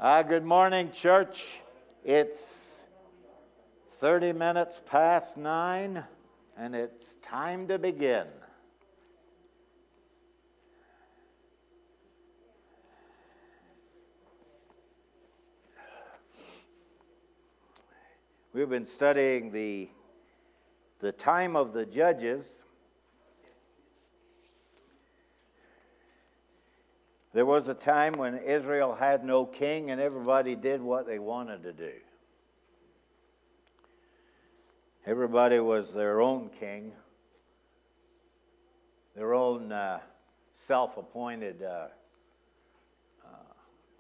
Good morning, church. It's 30 minutes past 9, and it's time to begin. We've been studying the time of the judges. There was a time when Israel had no king and everybody did what they wanted to do. Everybody was their own king, their own self-appointed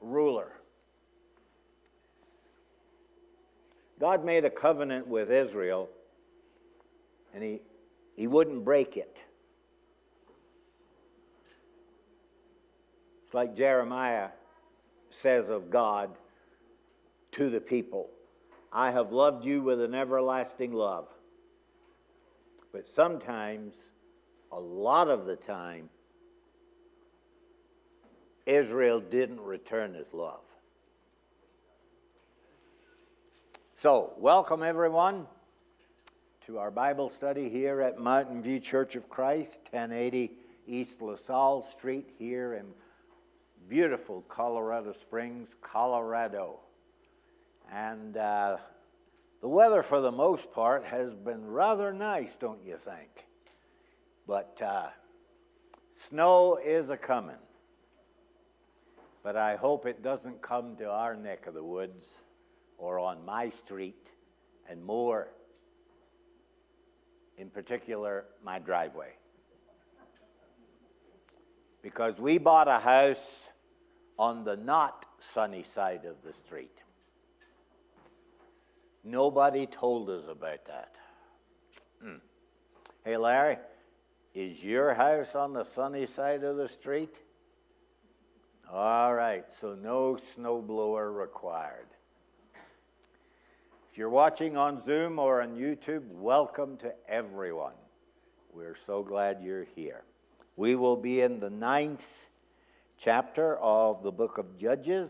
ruler. God made a covenant with Israel, and he wouldn't break it. It's like Jeremiah says of God to the people, I have loved you with an everlasting love. But sometimes, a lot of the time, Israel didn't return his love. So, welcome everyone to our Bible study here at Mountain View Church of Christ, 1080 East LaSalle Street here in beautiful Colorado Springs, Colorado. And the weather for the most part has been rather nice, don't you think? But snow is a-coming. But I hope it doesn't come to our neck of the woods or on my street, and more, in particular, my driveway. Because we bought a house on the not sunny side of the street. Nobody told us about that. Hey, Larry, is your house on the sunny side of the street? All right, so no snowblower required. If you're watching on Zoom or on YouTube, welcome to everyone. We're so glad you're here. We will be in the 9th chapter of the book of Judges.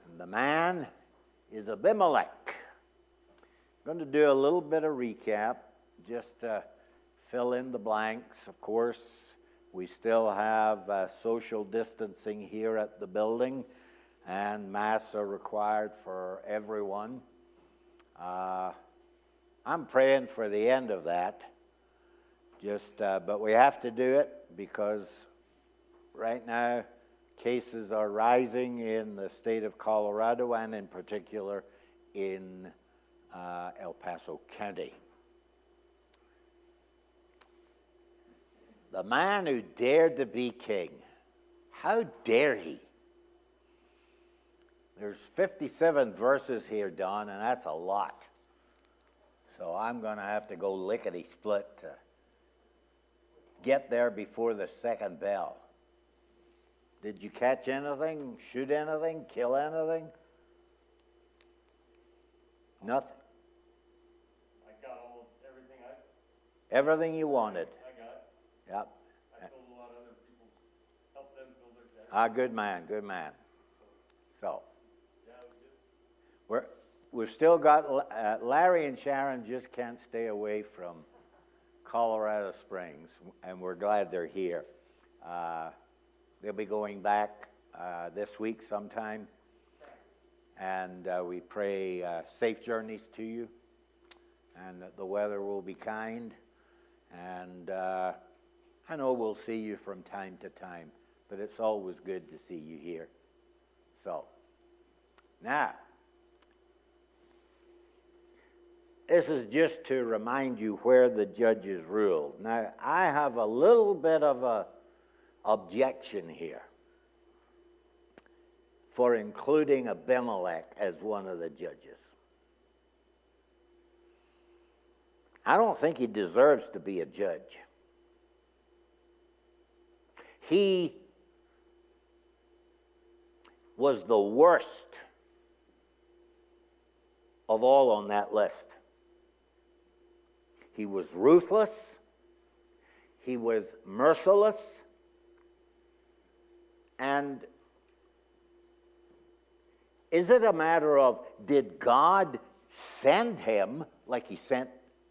And the man is Abimelech. I'm going to do a little bit of recap, just to fill in the blanks. Of course, we still have social distancing here at the building, and masks are required for everyone. I'm praying for the end of that. But we have to do it because right now cases are rising in the state of Colorado and in particular in El Paso County. The man who dared to be king, how dare he? There's 57 verses here, Don, and that's a lot. So I'm going to have to go lickety-split to get there before the second bell. Did you catch anything, shoot anything, kill anything? Nothing. I got everything Everything you wanted. I got. Yep. I told a lot of other people, help them fill their tags. Good man, good man. So, Yeah, it was good. we've still got, Larry and Sharon just can't stay away from Colorado Springs, and we're glad they're here. They'll be going back this week sometime, and we pray safe journeys to you, and that the weather will be kind, and I know we'll see you from time to time, but it's always good to see you here. So, now, this is just to remind you where the judges ruled. Now, I have a little bit of a objection here for including Abimelech as one of the judges. I don't think he deserves to be a judge. He was the worst of all on that list. He was ruthless. He was merciless. And Is it a matter of, did God send him like he sent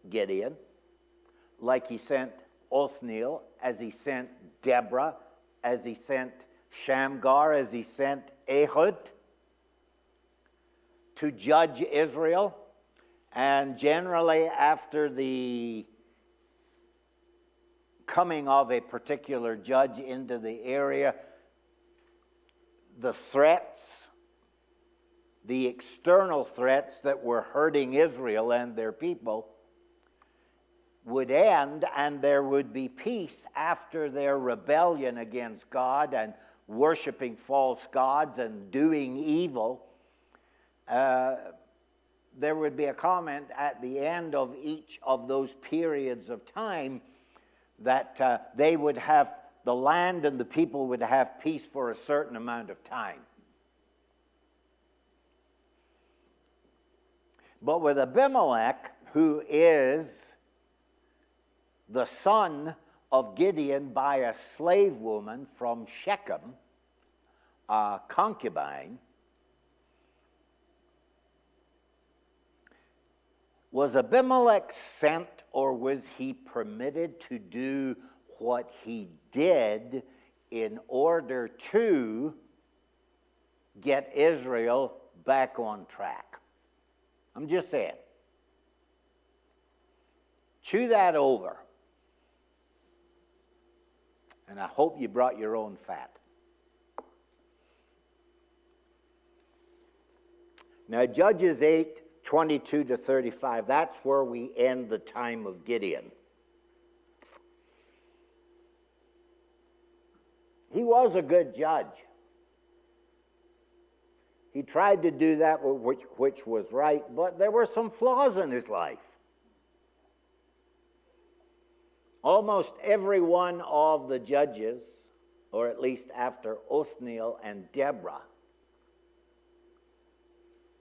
Gideon, like he sent Othniel, as he sent Deborah, as he sent Shamgar, as he sent Ehud to judge Israel? And generally, after the coming of a particular judge into the area, the threats, the external threats that were hurting Israel and their people would end, and there would be peace after their rebellion against God and worshiping false gods and doing evil. There would be a comment at the end of each of those periods of time that they would have, the land and the people would have peace for a certain amount of time. But with Abimelech, who is the son of Gideon by a slave woman from Shechem, a concubine, was Abimelech sent, or was he permitted to do what he did in order to get Israel back on track? I'm just saying. Chew that over. And I hope you brought your own fat. Now, Judges 8:22 to 35, that's where we end the time of Gideon. He was a good judge. He tried to do that which was right, but there were some flaws in his life. Almost every one of the judges, or at least after Othniel and Deborah,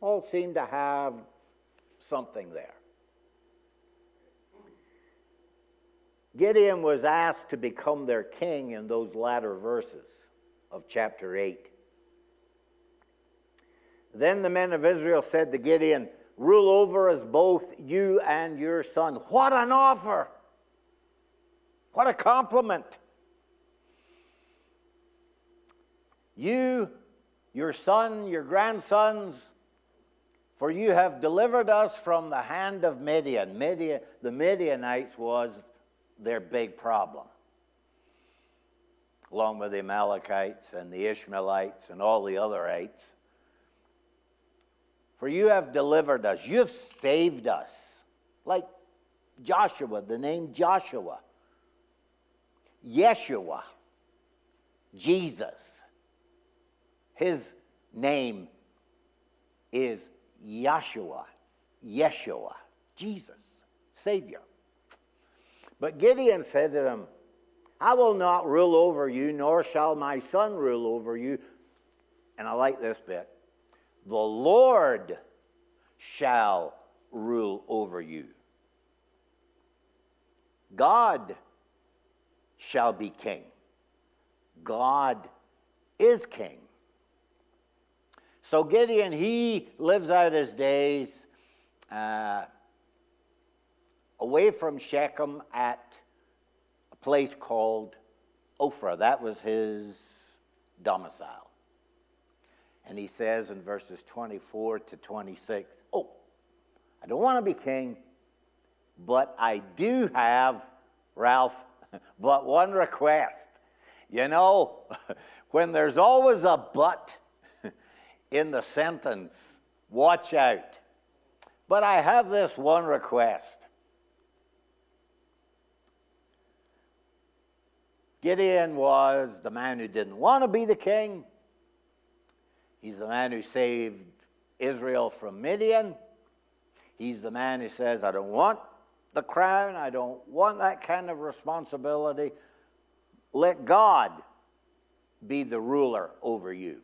all seemed to have something there. Gideon was asked to become their king in those latter verses of chapter 8. Then the men of Israel said to Gideon, "Rule over us both, you and your son." What an offer! What a compliment! You, your son, your grandsons, for you have delivered us from the hand of Midian. The Midianites was their big problem, along with the Amalekites and the Ishmaelites and all the otherites. For you have delivered us. You have saved us. Like Joshua, the name Joshua. Yeshua, Jesus. His name is Yeshua, Jesus, Savior. But Gideon said to them, "I will not rule over you, nor shall my son rule over you." And I like this bit. "The Lord shall rule over you." God shall be king. God is king. So Gideon, he lives out his days away from Shechem at a place called Ophrah. That was his domicile. And he says in verses 24 to 26, "Oh, I don't want to be king, but I do have, Ralph, but one request." You know, when there's always a but in the sentence, watch out. "But I have this one request." Gideon was the man who didn't want to be the king. He's the man who saved Israel from Midian. He's the man who says, "I don't want the crown. I don't want that kind of responsibility. Let God be the ruler over you."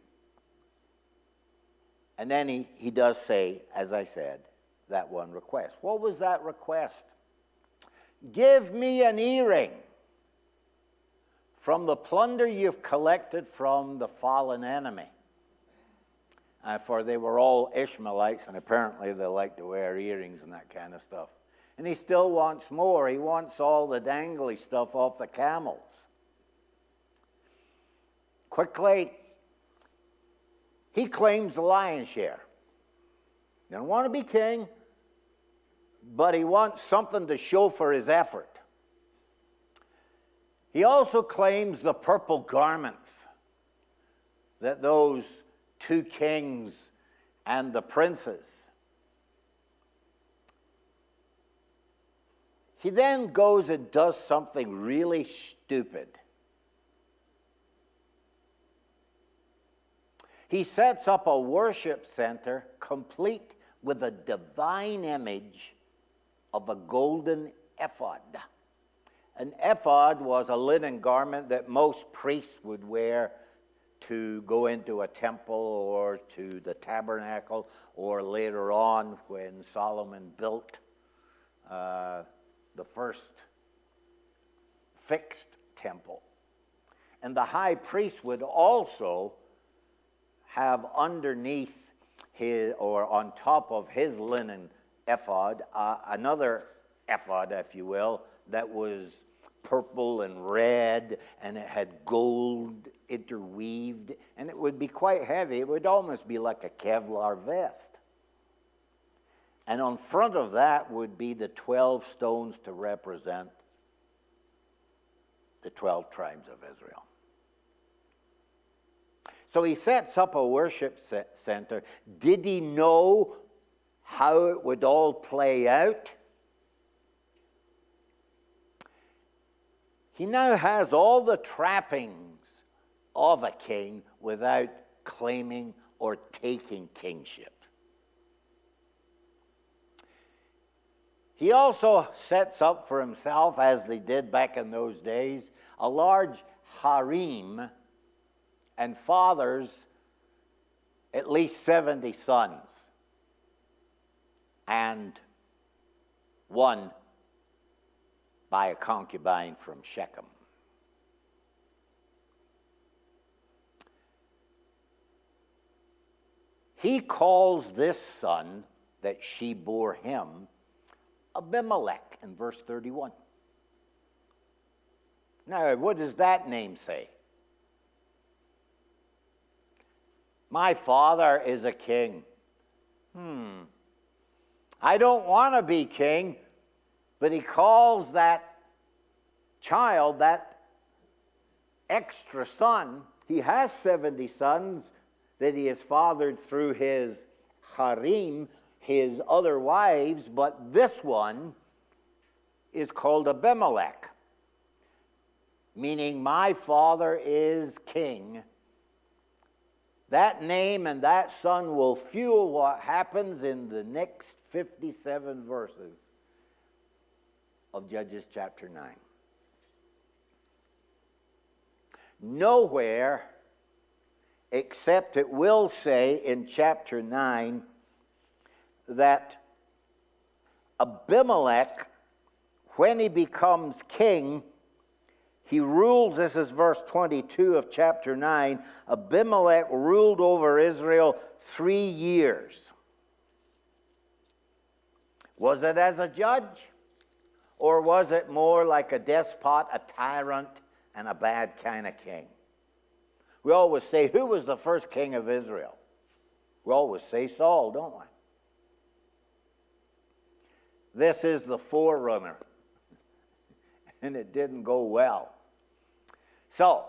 And then he does say, as I said, that one request. What was that request? "Give me an earring from the plunder you've collected from the fallen enemy." for they were all Ishmaelites, and apparently they like to wear earrings and that kind of stuff. And he still wants more. He wants all the dangly stuff off the camels. Quickly, he claims the lion's share. He doesn't want to be king, but he wants something to show for his effort. He also claims the purple garments that those two kings and the princes. He then goes and does something really stupid. He sets up a worship center complete with a divine image of a golden ephod. An ephod was a linen garment that most priests would wear to go into a temple or to the tabernacle, or later on when Solomon built the first fixed temple. And the high priest would also have underneath his, or on top of his linen ephod, another ephod, if you will, that was purple and red, and it had gold interweaved, and it would be quite heavy. It would almost be like a Kevlar vest. And on front of that would be the 12 stones to represent the 12 tribes of Israel. So he sets up a worship center. Did he know how it would all play out? He now has all the trappings of a king without claiming or taking kingship. He also sets up for himself, as they did back in those days, a large harem and fathers at least 70 sons, and one by a concubine from Shechem. He calls this son that she bore him Abimelech in verse 31. Now, what does that name say? My father is a king. I don't want to be king, but he calls that child, that extra son. He has 70 sons that he has fathered through his harem, his other wives, but this one is called Abimelech, meaning my father is king. That name and that son will fuel what happens in the next 57 verses of Judges chapter 9. Nowhere except it will say in chapter 9 that Abimelech, when he becomes king, he rules, this is verse 22 of chapter 9, Abimelech ruled over Israel 3 years. Was it as a judge? Or was it more like a despot, a tyrant, and a bad kind of king? We always say, who was the first king of Israel? We always say Saul, don't we? This is the forerunner. And it didn't go well. So,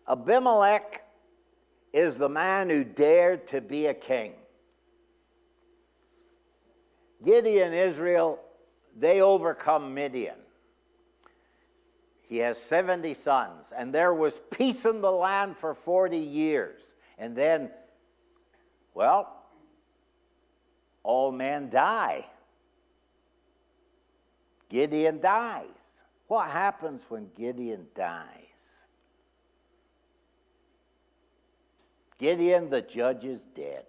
Abimelech is the man who dared to be a king. Gideon, Israel, they overcome Midian. He has 70 sons, and there was peace in the land for 40 years. And then, well, all men die. Gideon dies. What happens when Gideon dies? Gideon, the judge, is dead.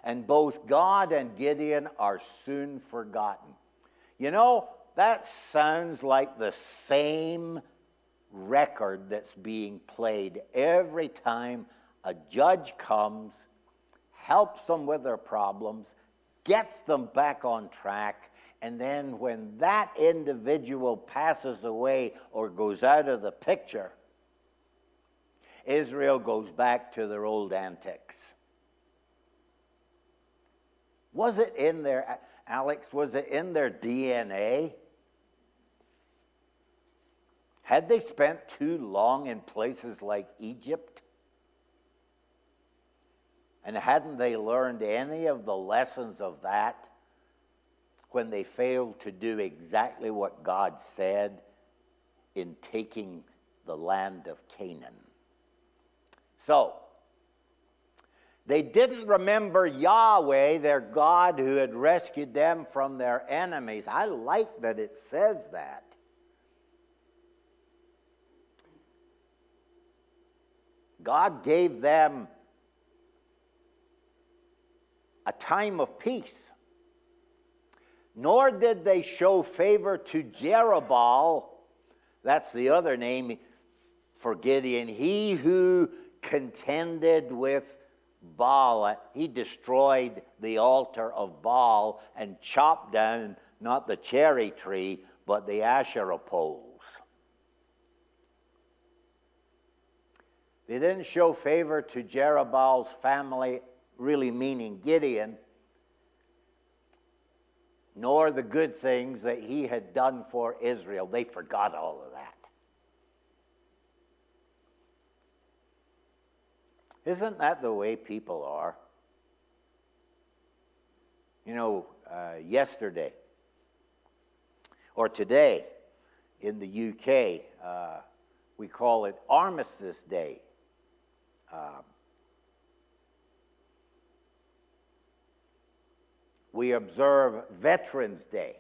And both God and Gideon are soon forgotten. You know, that sounds like the same record that's being played every time a judge comes, helps them with their problems, gets them back on track, and then when that individual passes away or goes out of the picture, Israel goes back to their old antics. Was it in their, Alex, was it in their DNA? Had they spent too long in places like Egypt? And hadn't they learned any of the lessons of that when they failed to do exactly what God said in taking the land of Canaan? So, they didn't remember Yahweh, their God, who had rescued them from their enemies. I like that it says that. God gave them a time of peace. Nor did they show favor to Jerubbaal, that's the other name for Gideon, he who contended with Baal. He destroyed the altar of Baal and chopped down not the cherry tree, but the Asherah poles. They didn't show favor to Jerubbaal's family, really meaning Gideon, nor the good things that he had done for Israel. They forgot all of that. Isn't that the way people are? You know, yesterday or today in the UK, we call it Armistice Day. We observe Veterans Day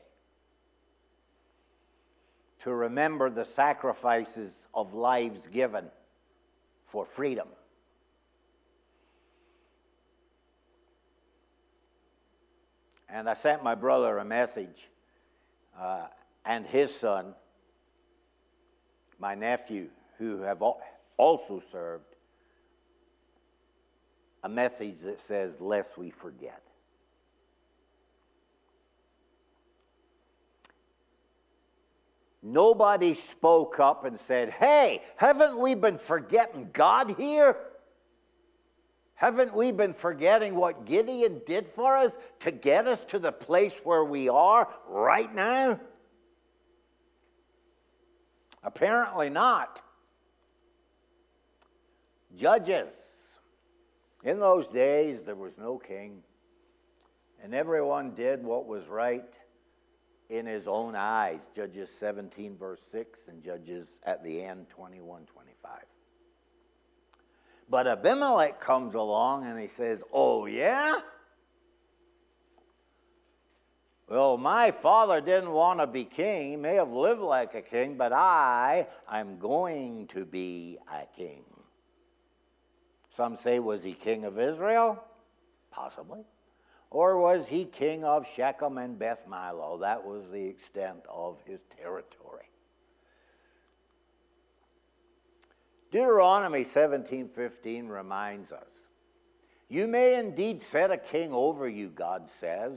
to remember the sacrifices of lives given for freedom. And I sent my brother a message, and his son, my nephew, who have also served, a message that says, lest we forget. Nobody spoke up and said, hey, haven't we been forgetting God here? Haven't we been forgetting what Gideon did for us to get us to the place where we are right now? Apparently not. Judges. In those days, there was no king, and everyone did what was right in his own eyes. Judges 17, verse 6, and Judges at the end, 21, 25. But Abimelech comes along and he says, oh, yeah? Well, my father didn't want to be king. He may have lived like a king, but I'm going to be a king. Some say, was he king of Israel? Possibly. Or was he king of Shechem and Beth Milo? That was the extent of his territory. Deuteronomy 17:15 reminds us, you may indeed set a king over you, God says,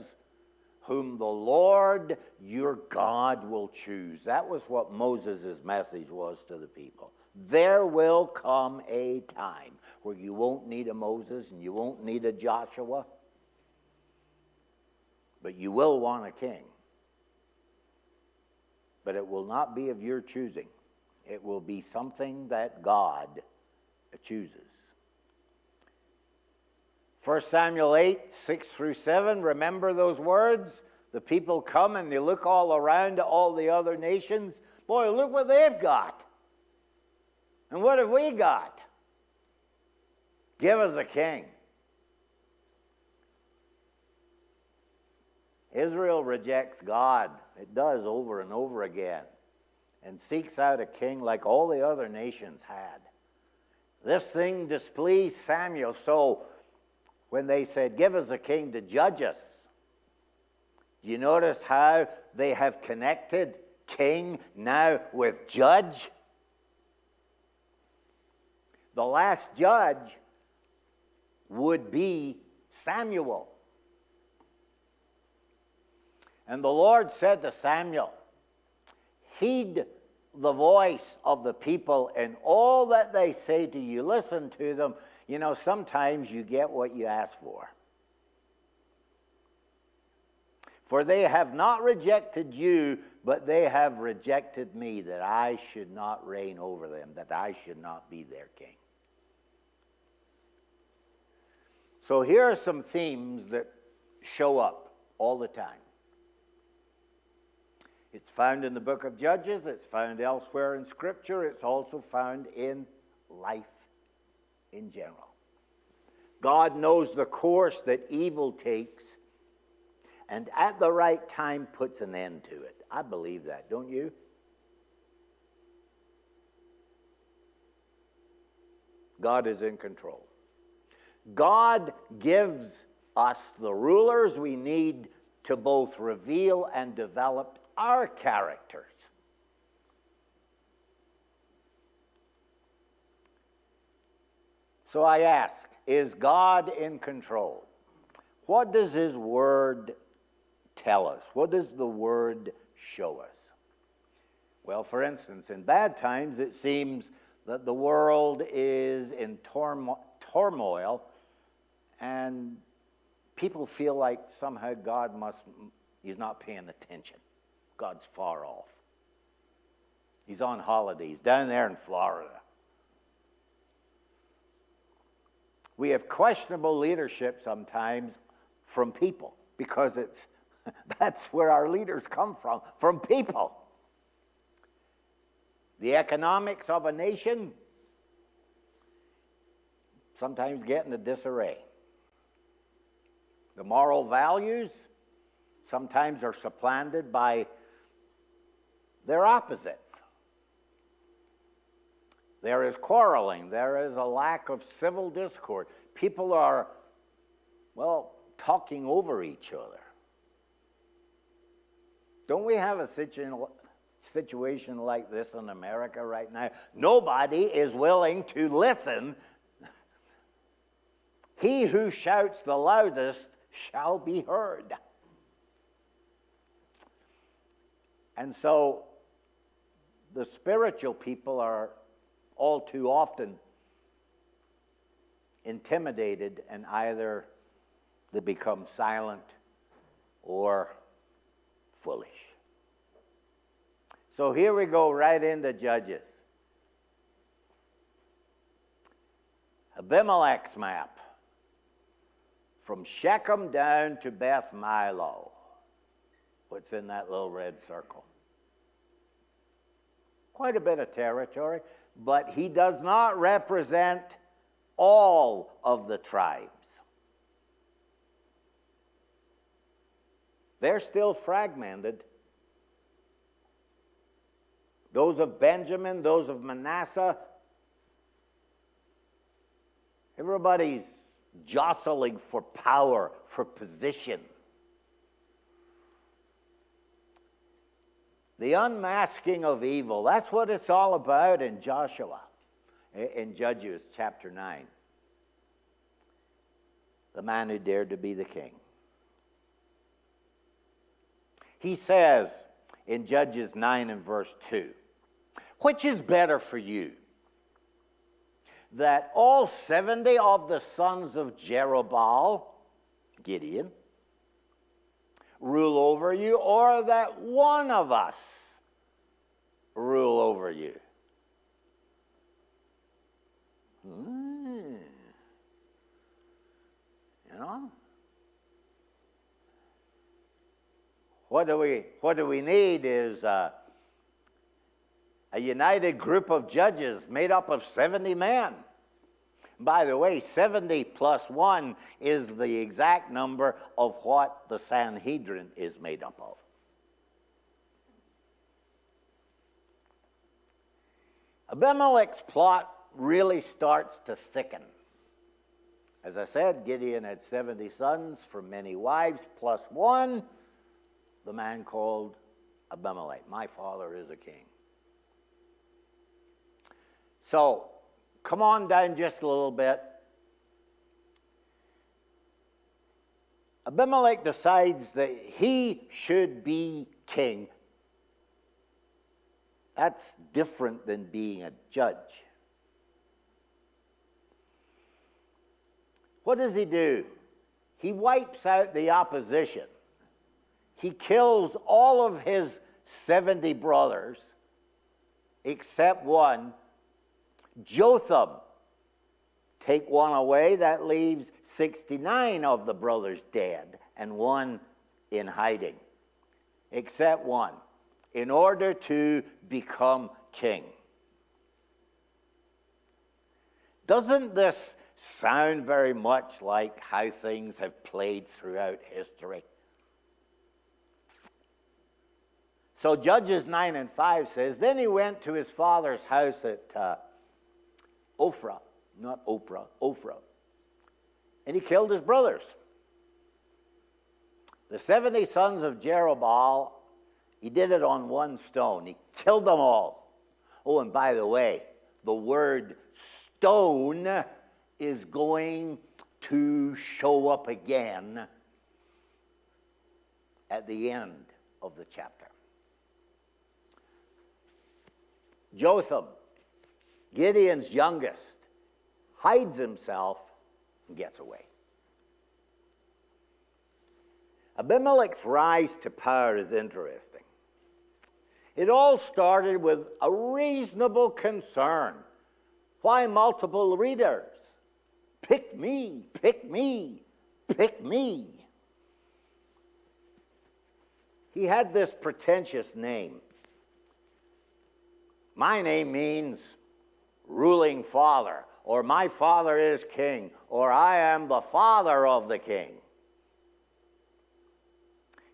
whom the Lord your God will choose. That was what Moses' message was to the people. There will come a time where you won't need a Moses and you won't need a Joshua, but you will want a king. But it will not be of your choosing. It will be something that God chooses. 1 Samuel 8, 6 through 7, remember those words? The people come and they look all around to all the other nations. Boy, look what they've got. And what have we got? Give us a king. Israel rejects God. It does over and over again. And seeks out a king like all the other nations had. This thing displeased Samuel. So when they said, give us a king to judge us, do you notice how they have connected king now with judge? The last judge would be Samuel. And the Lord said to Samuel, heed the voice of the people and all that they say to you. Listen to them. You know, sometimes you get what you ask for. For they have not rejected you, but they have rejected me, that I should not reign over them, that I should not be their king. So here are some themes that show up all the time. It's found in the book of Judges. It's found elsewhere in Scripture. It's also found in life in general. God knows the course that evil takes, and at the right time puts an end to it. I believe that, don't you? God is in control. God gives us the rulers we need to both reveal and develop our characters. So I ask, is God in control? What does His Word tell us? What does the Word show us? Well, for instance, in bad times, it seems that the world is in turmoil, and people feel like somehow He's not paying attention. God's far off. He's on holidays down there in Florida. We have questionable leadership sometimes from people, because that's where our leaders come from people. The economics of a nation sometimes get into disarray. The moral values sometimes are supplanted by their opposites. There is quarreling. There is a lack of civil discord. People are, talking over each other. Don't we have a situation like this in America right now? Nobody is willing to listen. He who shouts the loudest shall be heard. And so the spiritual people are all too often intimidated, and either they become silent or foolish. So here we go right into Judges. Abimelech's map. From Shechem down to Beth Milo. What's in that little red circle? Quite a bit of territory, but he does not represent all of the tribes. They're still fragmented. Those of Benjamin, those of Manasseh, everybody's jostling for power, for position. The unmasking of evil, that's what it's all about in Joshua, in Judges chapter 9. The man who dared to be the king. He says in Judges 9 and verse 2, which is better for you, that all 70 of the sons of Jerubbaal, Gideon, rule over you, or that one of us rule over you? You know? What do we need is a united group of judges made up of 70 men. By the way, 70 plus 1 is the exact number of what the Sanhedrin is made up of. Abimelech's plot really starts to thicken. As I said, Gideon had 70 sons from many wives, plus 1, the man called Abimelech. My father is a king. So, come on down just a little bit. Abimelech decides that he should be king. That's different than being a judge. What does he do? He wipes out the opposition. He kills all of his 70 brothers, except one, Jotham. Take one away, that leaves 69 of the brothers dead and one in hiding, except one, in order to become king. Doesn't this sound very much like how things have played throughout history? So Judges 9 and 5 says, then he went to his father's house at Ophrah, not Oprah, Ophrah. And he killed his brothers. The 70 sons of Jerubbaal, he did it on one stone. He killed them all. Oh, and by the way, the word stone is going to show up again at the end of the chapter. Jotham, Gideon's youngest, hides himself and gets away. Abimelech's rise to power is interesting. It all started with a reasonable concern. Why multiple readers? Pick me, pick me, pick me. He had this pretentious name. My name means ruling father, or my father is king, or I am the father of the king.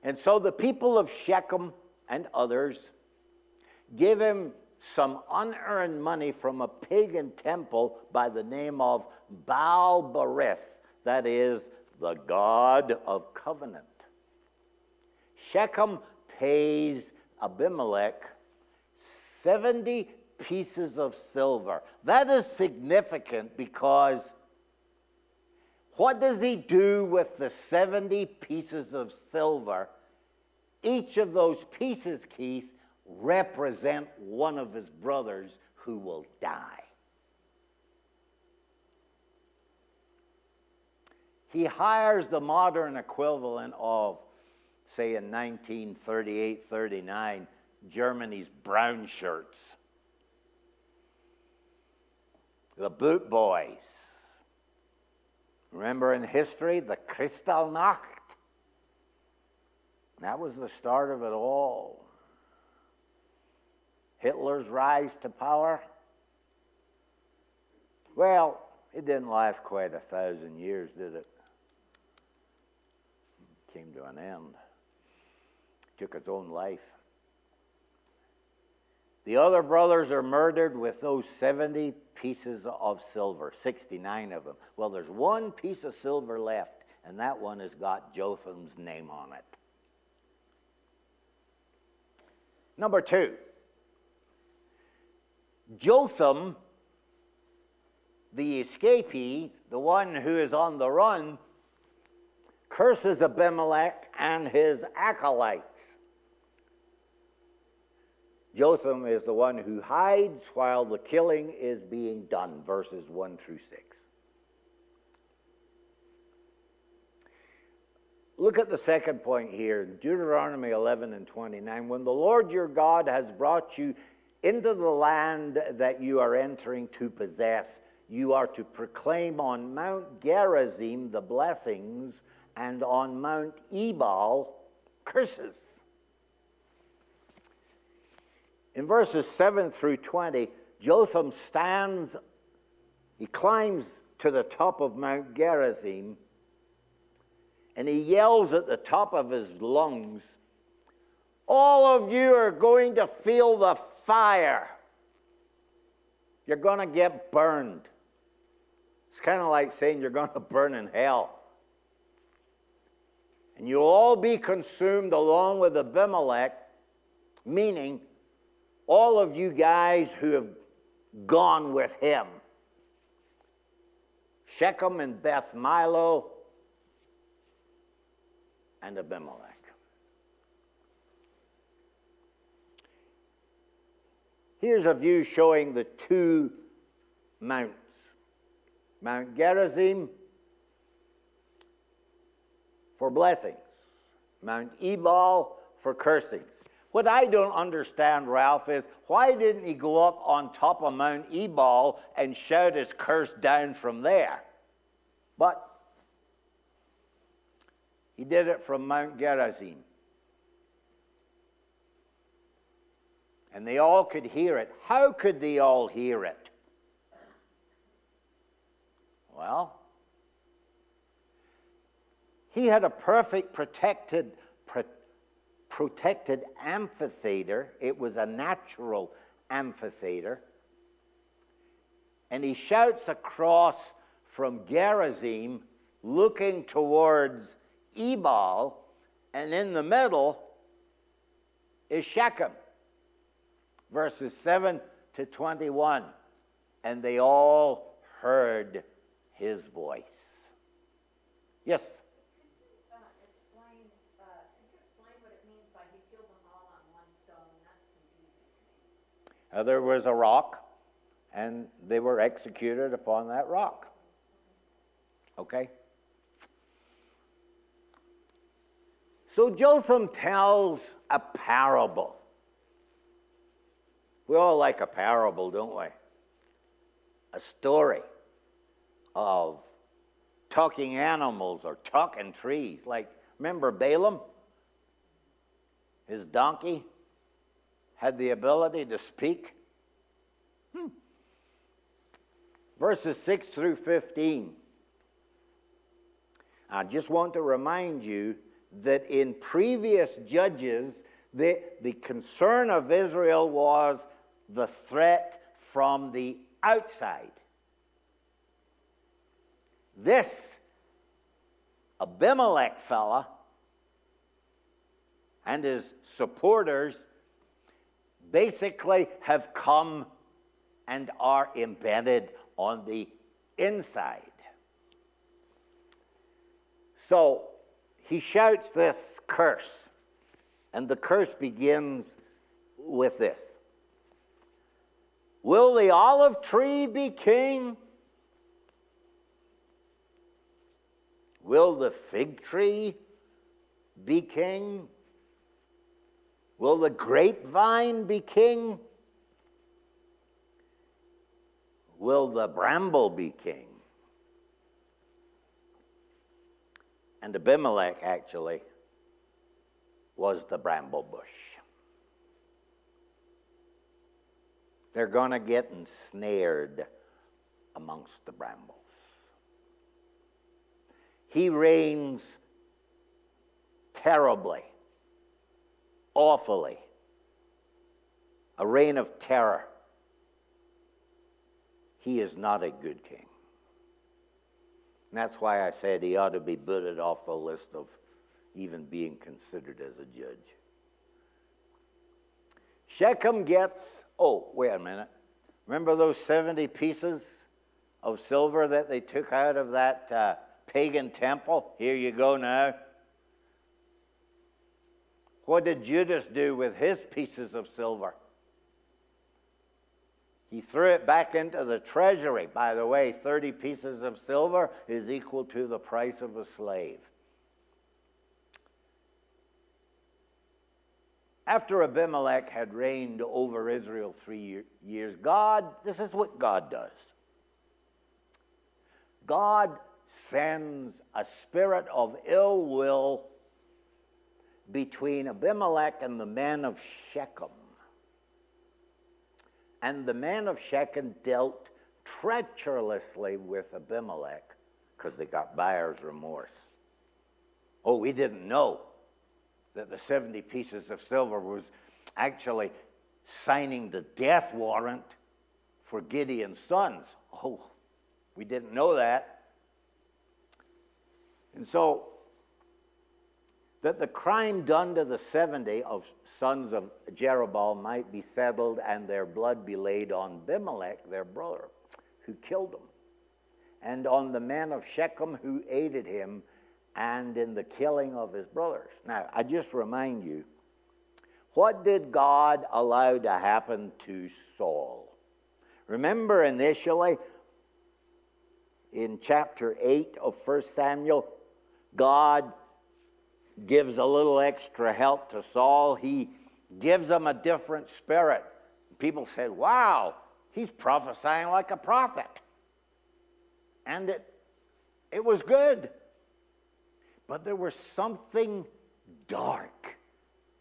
And so the people of Shechem and others give him some unearned money from a pagan temple by the name of Baal-berith, that is, the god of covenant. Shechem pays Abimelech 70 pieces of silver. That is significant because what does he do with the 70 pieces of silver? Each of those pieces, Keith, represent one of his brothers who will die. He hires the modern equivalent of, say, in 1938-39, Germany's brown shirts. The boot boys. Remember in history, the Kristallnacht? That was the start of it all. Hitler's rise to power? Well, it didn't last quite 1,000 years, did it? It came to an end. It took its own life. The other brothers are murdered with those 70 pieces of silver, 69 of them. Well, there's one piece of silver left, and that one has got Jotham's name on it. Number 2. Jotham, the escapee, the one who is on the run, curses Abimelech and his acolytes. Jotham is the one who hides while the killing is being done, verses 1 through 6. Look at the second point here, Deuteronomy 11 and 29. When the Lord your God has brought you into the land that you are entering to possess, you are to proclaim on Mount Gerizim the blessings, and on Mount Ebal curses. In verses 7 through 20, Jotham stands, he climbs to the top of Mount Gerizim, and he yells at the top of his lungs, all of you are going to feel the fire. You're going to get burned. It's kind of like saying you're going to burn in hell. And you'll all be consumed along with Abimelech, meaning all of you guys who have gone with him. Shechem and Beth Milo, and Abimelech. Here's a view showing the two mounts. Mount Gerizim for blessings. Mount Ebal for cursings. What I don't understand, Ralph, is why didn't he go up on top of Mount Ebal and shout his curse down from there? But he did it from Mount Gerizim. And they all could hear it. How could they all hear it? Well, he had a perfect protected amphitheater. It was a natural amphitheater. And he shouts across from Gerizim, looking towards Ebal, and in the middle is Shechem. Verses 7 to 21. And they all heard his voice. Yes? Could you explain what it means by he killed them all on one stone? That's confusing to me. There was a rock, and they were executed upon that rock. Okay? So Jotham tells a parable. We all like a parable, don't we? A story of talking animals or talking trees. Like, remember Balaam? His donkey had the ability to speak. Verses 6 through 15. I just want to remind you that in previous judges, the concern of Israel was the threat from the outside. This Abimelech fella and his supporters basically have come and are embedded on the inside. So he shouts this curse, and the curse begins with this. Will the olive tree be king? Will the fig tree be king? Will the grapevine be king? Will the bramble be king? And Abimelech actually was the bramble bush. They're going to get ensnared amongst the brambles. He reigns terribly, awfully, a reign of terror. He is not a good king. And that's why I said he ought to be booted off the list of even being considered as a judge. Shechem gets, oh, wait a minute. Remember those 70 pieces of silver that they took out of that pagan temple? Here you go now. What did Judas do with his pieces of silver? He threw it back into the treasury. By the way, 30 pieces of silver is equal to the price of a slave. After Abimelech had reigned over Israel 3 years, this is what God does. God sends a spirit of ill will between Abimelech and the men of Shechem. And the men of Shechem dealt treacherously with Abimelech because they got buyer's remorse. Oh, we didn't know that the 70 pieces of silver was actually signing the death warrant for Gideon's sons. Oh, we didn't know that. And so, that the crime done to the 70 of sons of Jerubbaal might be settled and their blood be laid on Abimelech, their brother, who killed them, and on the men of Shechem who aided him, and in the killing of his brothers. Now, I just remind you, what did God allow to happen to Saul? Remember initially, in chapter 8 of 1 Samuel, God gives a little extra help to Saul. He gives him a different spirit. People said, wow, he's prophesying like a prophet. And it was good. But there was something dark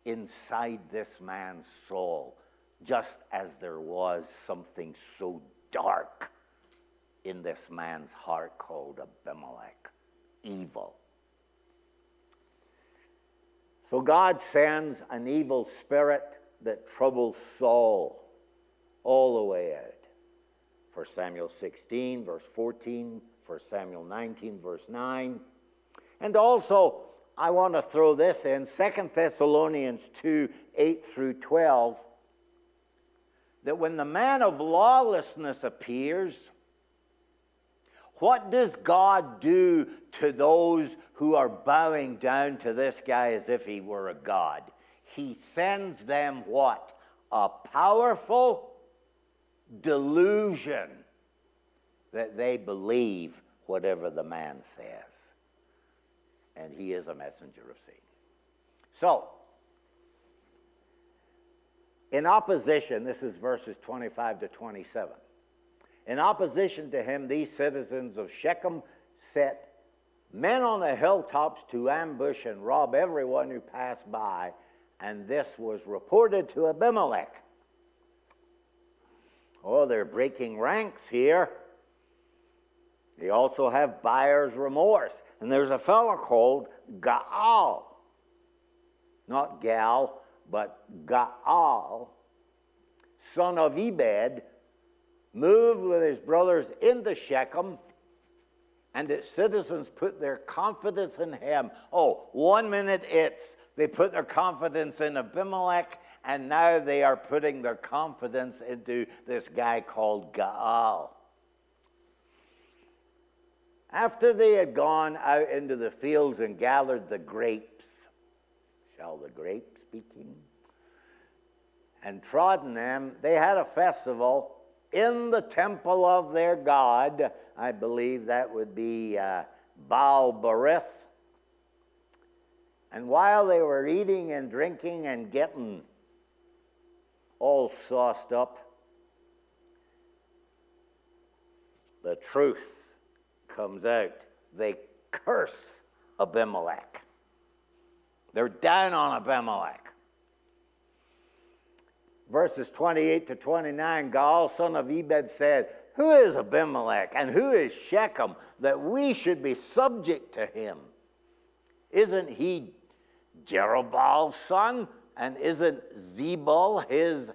inside this man's soul, just as there was something so dark in this man's heart called Abimelech, evil. So God sends an evil spirit that troubles Saul all the way out. 1 Samuel 16, verse 14, 1 Samuel 19, verse 9. And also, I want to throw this in, 2 Thessalonians 2, 8 through 12, that when the man of lawlessness appears, what does God do to those who are bowing down to this guy as if he were a god? He sends them what? A powerful delusion that they believe whatever the man says. And he is a messenger of Satan. So, in opposition, this is verses 25 to 27. In opposition to him, these citizens of Shechem set men on the hilltops to ambush and rob everyone who passed by, and this was reported to Abimelech. Oh, they're breaking ranks here. They also have buyer's remorse. And there's a fellow called Gaal. Not Gal, but Gaal, son of Ebed, moved with his brothers into Shechem, and its citizens put their confidence in him. Oh, 1 minute they put their confidence in Abimelech, and now they are putting their confidence into this guy called Gaal. After they had gone out into the fields and gathered the grapes, shall the grapes be king? And trodden them, they had a festival in the temple of their god. I believe that would be Baal-berith. And while they were eating and drinking and getting all sauced up, the truth comes out. They curse Abimelech. They're down on Abimelech. Verses 28 to 29, Gaal, son of Ebed, said, "Who is Abimelech, and who is Shechem, that we should be subject to him? Isn't he Jerubaal's son? And isn't Zebul his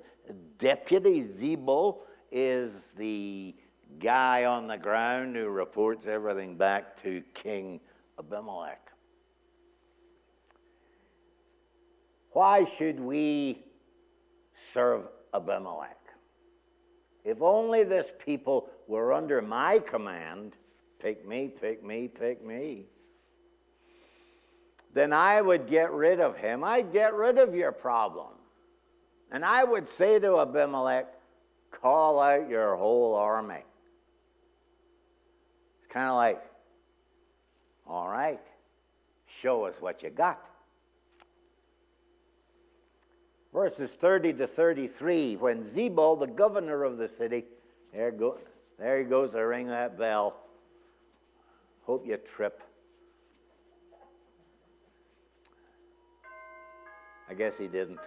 deputy?" Zebul is the guy on the ground who reports everything back to King Abimelech. Why should we serve Abimelech? If only this people were under my command, pick me, pick me, pick me, then I would get rid of him. I'd get rid of your problem. And I would say to Abimelech, call out your whole army. It's kind of like, all right, show us what you got. Verses 30 to 33, when Zebul, the governor of the city, there he goes to ring that bell. Hope you trip. I guess he didn't.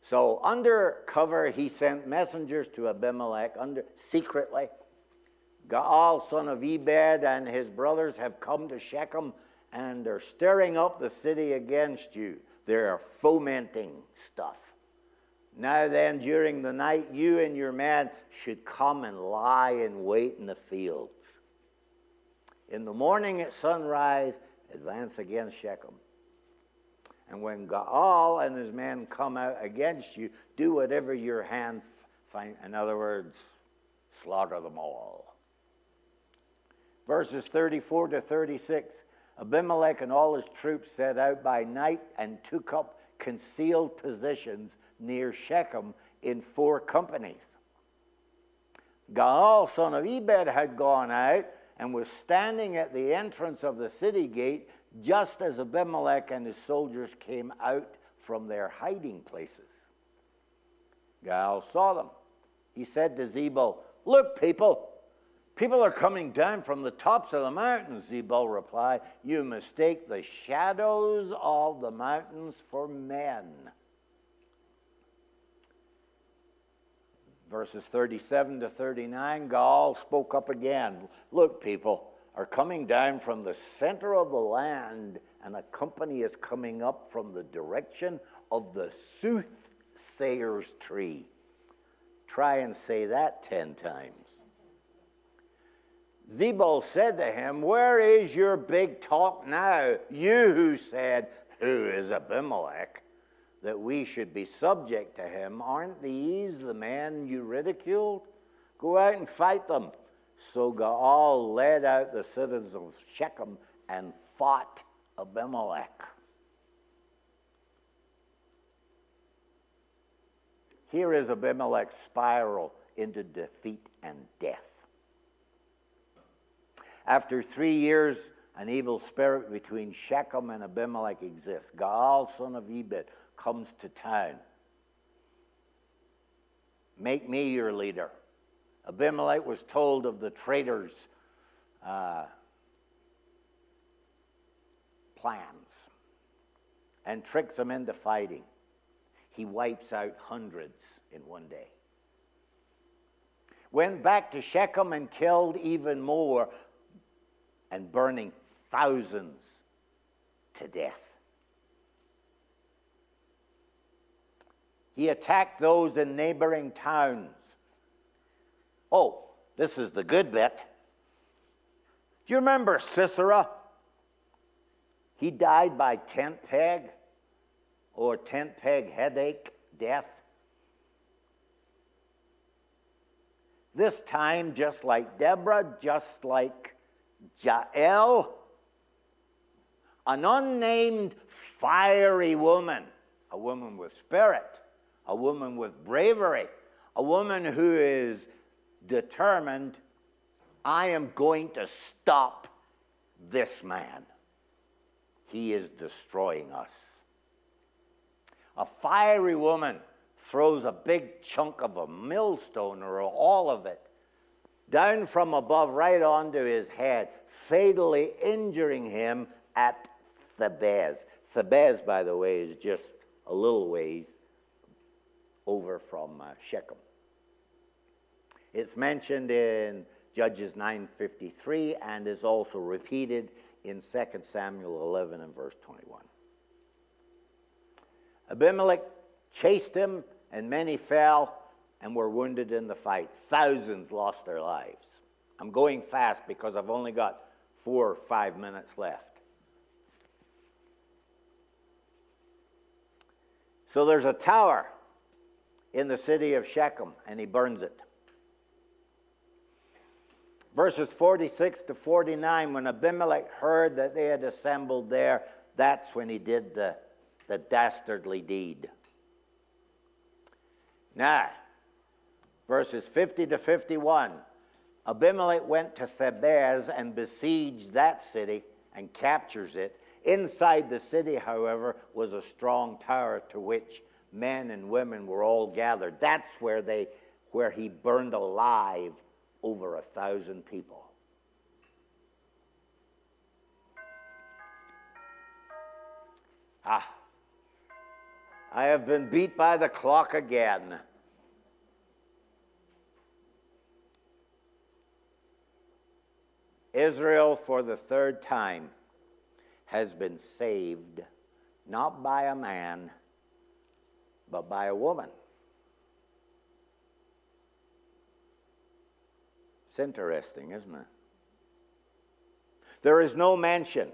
So under cover, he sent messengers to Abimelech secretly. Gaal, son of Ebed, and his brothers have come to Shechem, and they're stirring up the city against you. They're fomenting stuff. Now then, during the night, you and your men should come and lie in wait in the fields. In the morning at sunrise, advance against Shechem. And when Gaal and his men come out against you, do whatever your hand finds. In other words, slaughter them all. Verses 34 to 36. Abimelech and all his troops set out by night and took up concealed positions near Shechem in 4 companies. Gaal, son of Ebed, had gone out and was standing at the entrance of the city gate just as Abimelech and his soldiers came out from their hiding places. Gaal saw them. He said to Zebul, "Look, people are coming down from the tops of the mountains." Zebul replied, "You mistake the shadows of the mountains for men." Verses 37 to 39, Gaal spoke up again. "Look, people are coming down from the center of the land, and a company is coming up from the direction of the soothsayer's tree." Try and say that 10 times. Zebul said to him, "Where is your big talk now? You who said, 'Who is Abimelech?' that we should be subject to him. Aren't these the men you ridiculed? Go out and fight them." So Gaal led out the citizens of Shechem and fought Abimelech. Here is Abimelech's spiral into defeat and death. After 3 years, an evil spirit between Shechem and Abimelech exists. Gaal, son of Ebed, comes to town. "Make me your leader." Abimelech was told of the traitors' plans and tricks them into fighting. He wipes out hundreds in one day. Went back to Shechem and killed even more, and burning thousands to death. He attacked those in neighboring towns. Oh, this is the good bit. Do you remember Sisera? He died by tent peg or tent peg headache death. This time, just like Deborah, just like Jael, an unnamed fiery woman, a woman with spirit, a woman with bravery, a woman who is determined, "I am going to stop this man. He is destroying us." A fiery woman throws a big chunk of a millstone, or all of it, down from above right onto his head, fatally injuring him at Thebez. Thebez, by the way, is just a little ways over from Shechem. It's mentioned in Judges 9:53 and is also repeated in 2 Samuel 11 and verse 21. Abimelech chased him, and many fell and were wounded in the fight. Thousands lost their lives. I'm going fast because I've only got 4 or 5 minutes left. So there's a tower in the city of Shechem, and he burns it. Verses 46 to 49, when Abimelech heard that they had assembled there, that's when he did the dastardly deed. Now, verses 50 to 51, Abimelech went to Thebez and besieged that city and captures it. Inside the city, however, was a strong tower to which men and women were all gathered. That's where he burned alive over 1,000 people. I have been beat by the clock again. Israel, for the 3rd time, has been saved, not by a man, but by a woman. It's interesting, isn't it? There is no mention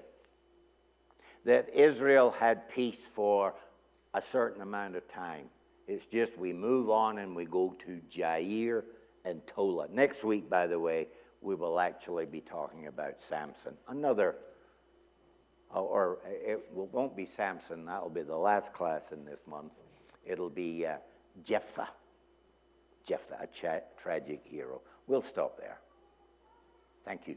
that Israel had peace for a certain amount of time. It's just we move on and we go to Jair and Tola. Next week, by the way, we will actually be talking about Samson, another or it won't be Samson, that'll be the last class in this month. It'll be Jephthah. Jephthah, a tragic hero. We'll stop there. Thank you.